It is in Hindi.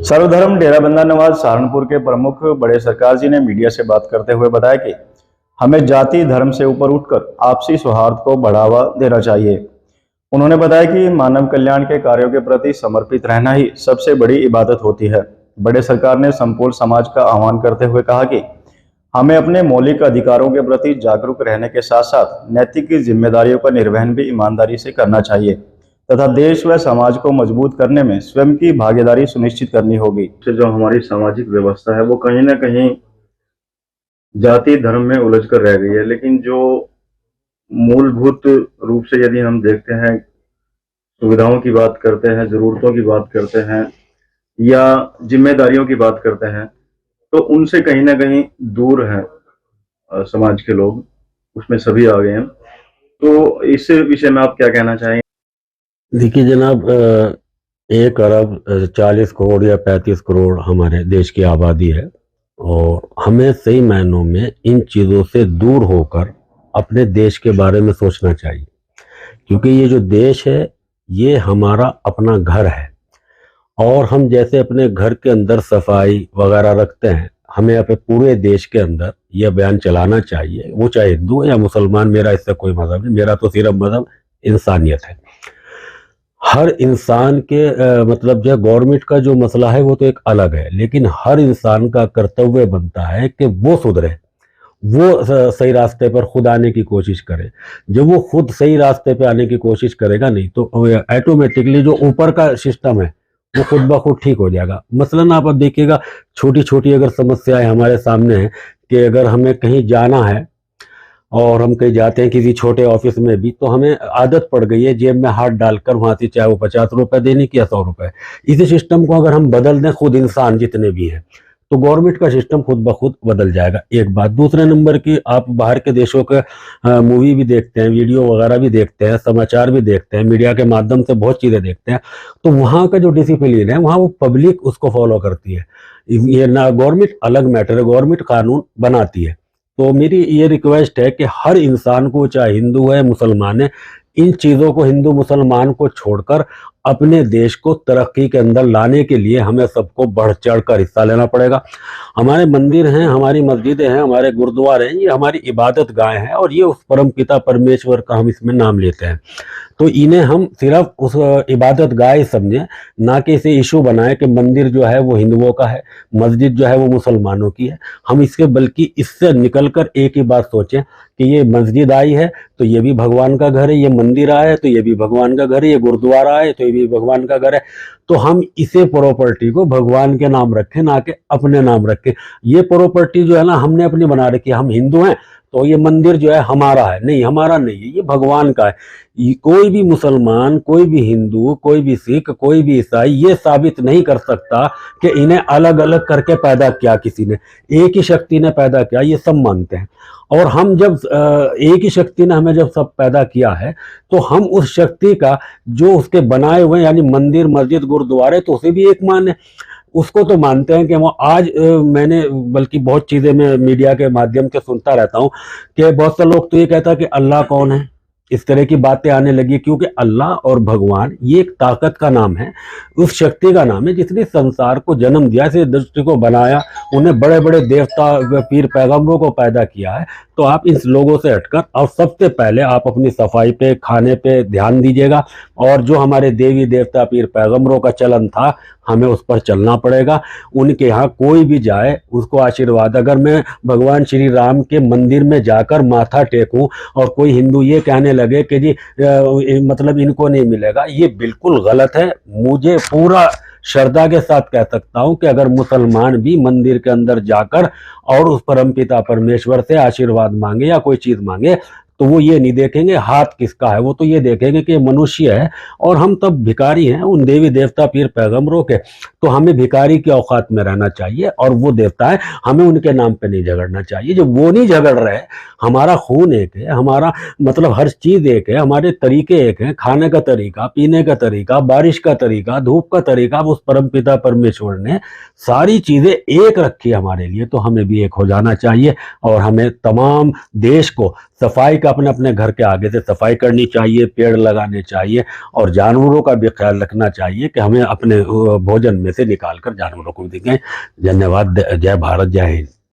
सर्वधर्म डेराबंदा नवाज सहारनपुर के प्रमुख बड़े सरकार जी ने मीडिया से बात करते हुए बताया कि हमें जाति धर्म से ऊपर उठकर आपसी सौहार्द को बढ़ावा देना चाहिए। उन्होंने बताया कि मानव कल्याण के कार्यों के प्रति समर्पित रहना ही सबसे बड़ी इबादत होती है। बड़े सरकार ने संपूर्ण समाज का आह्वान करते हुए कहा कि हमें अपने मौलिक अधिकारों के प्रति जागरूक रहने के साथ साथ नैतिक जिम्मेदारियों का निर्वहन भी ईमानदारी से करना चाहिए तथा देश व समाज को मजबूत करने में स्वयं की भागीदारी सुनिश्चित करनी होगी। जो हमारी सामाजिक व्यवस्था है वो कहीं ना कहीं जाति धर्म में उलझ कर रह गई है, लेकिन जो मूलभूत रूप से यदि हम देखते हैं, सुविधाओं की बात करते हैं, जरूरतों की बात करते हैं या जिम्मेदारियों की बात करते हैं, तो उनसे कहीं ना कहीं दूर है समाज के लोग, उसमें सभी आ गए हैं। तो इस विषय में आप क्या कहना चाहेंगे? देखिए जनाब, 1 अरब 40 करोड़ या 35 करोड़ हमारे देश की आबादी है और हमें सही मायनों में इन चीज़ों से दूर होकर अपने देश के बारे में सोचना चाहिए, क्योंकि ये जो देश है ये हमारा अपना घर है और हम जैसे अपने घर के अंदर सफाई वगैरह रखते हैं, हमें अपने पूरे देश के अंदर यह अभियान चलाना चाहिए। वो चाहे हिंदू या मुसलमान, मेरा इससे कोई मजहब नहीं, मेरा तो सिर्फ मजहब इंसानियत है। हर इंसान के मतलब जो गवर्नमेंट का जो मसला है वो तो एक अलग है, लेकिन हर इंसान का कर्तव्य बनता है कि वो सुधरे, वो सही रास्ते पर खुद आने की कोशिश करे। जब वो खुद सही रास्ते पे आने की कोशिश करेगा नहीं तो ऑटोमेटिकली जो ऊपर का सिस्टम है वो खुद ब खुद ठीक हो जाएगा। मसलन आप अब देखिएगा, छोटी छोटी अगर समस्याएं हमारे सामने हैं कि अगर हमें कहीं जाना है और हम कहीं जाते हैं किसी छोटे ऑफिस में भी, तो हमें आदत पड़ गई है जेब में हाथ डालकर वहां से चाहे वो 50 रुपए देने की या 100 रुपए। इसी सिस्टम को अगर हम बदल दें, खुद इंसान जितने भी हैं, तो गवर्नमेंट का सिस्टम खुद ब खुद बदल जाएगा। एक बात। दूसरे नंबर की, आप बाहर के देशों के मूवी भी देखते हैं, वीडियो वगैरह भी देखते हैं, समाचार भी देखते हैं, मीडिया के माध्यम से बहुत चीज़ें देखते हैं, तो वहाँ का जो डिसिप्लिन है वहाँ वो पब्लिक उसको फॉलो करती है। ये ना गवर्नमेंट अलग मैटर है, गवर्नमेंट कानून बनाती है। तो मेरी ये रिक्वेस्ट है कि हर इंसान को, चाहे हिंदू है मुसलमान है, इन चीज़ों को, हिंदू मुसलमान को छोड़कर अपने देश को तरक्की के अंदर लाने के लिए हमें सबको बढ़ चढ़ कर हिस्सा लेना पड़ेगा। हमारे मंदिर हैं, हमारी मस्जिदें हैं, हमारे गुरुद्वारे हैं, ये हमारी इबादत गाह हैं और ये उस परम पिता परमेश्वर का हम इसमें नाम लेते हैं। तो इन्हें हम सिर्फ उस इबादत गाह ही समझें, ना कि इसे इशू बनाएं कि मंदिर जो है वो हिंदुओं का है, मस्जिद जो है वो मुसलमानों की है। हम इसके बल्कि इससे निकलकर एक ही बात सोचें कि ये मस्जिद आई है तो ये भी भगवान का घर है, ये मंदिर आया है तो ये भी भगवान का घर है, ये गुरुद्वारा है तो ये भी भगवान का घर है। तो हम इसे प्रॉपर्टी को भगवान के नाम रखें, ना कि अपने नाम रखें। ये प्रॉपर्टी जो है ना हमने अपनी बना रखी है, हम हिंदू हैं तो ये मंदिर जो है हमारा है, नहीं, हमारा नहीं है, ये भगवान का है। कोई भी मुसलमान, कोई भी हिंदू, कोई भी सिख, कोई भी ईसाई ये साबित नहीं कर सकता कि इन्हें अलग अलग करके पैदा किया किसी ने, एक ही शक्ति ने पैदा किया, ये सब मानते हैं। और हम जब एक ही शक्ति ने हमें जब सब पैदा किया है तो हम उस शक्ति का जो उसके बनाए हुए यानी मंदिर, मस्जिद, गुरुद्वारे, तो उसे भी एक माने, उसको तो मानते हैं कि वो आज मैंने बल्कि बहुत चीज़ें मैं मीडिया के माध्यम से सुनता रहता हूँ कि बहुत से लोग तो ये कहता है कि अल्लाह कौन है, इस तरह की बातें आने लगी, क्योंकि अल्लाह और भगवान ये एक ताकत का नाम है, उस शक्ति का नाम है जिसने संसार को जन्म दिया, इस दृष्टि को बनाया, उन्हें बड़े बड़े देवता पीर पैगंबरों को पैदा किया है। तो आप इन लोगों से हटकर और सबसे पहले आप अपनी सफाई पे, खाने पे ध्यान दीजिएगा और जो हमारे देवी देवता पीर पैगंबरों का चलन था हमें उस पर चलना पड़ेगा। उनके यहाँ कोई भी जाए उसको आशीर्वाद, अगर मैं भगवान श्री राम के मंदिर में जाकर माथा टेकूं और कोई हिंदू ये कहने लगे कि जी मतलब इनको नहीं मिलेगा, ये बिल्कुल गलत है। मुझे पूरा श्रद्धा के साथ कह सकता हूं कि अगर मुसलमान भी मंदिर के अंदर जाकर और उस परमपिता परमेश्वर से आशीर्वाद मांगे या कोई चीज मांगे तो वो ये नहीं देखेंगे हाथ किसका है, वो तो ये देखेंगे कि मनुष्य है और हम तब भिखारी हैं उन देवी देवता पीर पैगंबरों के। तो हमें भिखारी की औकात में रहना चाहिए और वो देवता है, हमें उनके नाम पे नहीं झगड़ना चाहिए। जब वो नहीं झगड़ रहे, हमारा खून एक है, हमारा मतलब हर चीज एक है, हमारे तरीके एक हैं, खाने का तरीका, पीने का तरीका, बारिश का तरीका, धूप का तरीका, उस परमपिता परमेश्वर ने सारी चीजें एक रखी हमारे लिए, तो हमें भी एक हो जाना चाहिए और हमें तमाम देश को सफाई का अपने अपने घर के आगे से सफाई करनी चाहिए, पेड़ लगाने चाहिए और जानवरों का भी ख्याल रखना चाहिए कि हमें अपने भोजन में से निकाल कर जानवरों को भी देंगे। धन्यवाद। जय भारत, जय हिंद।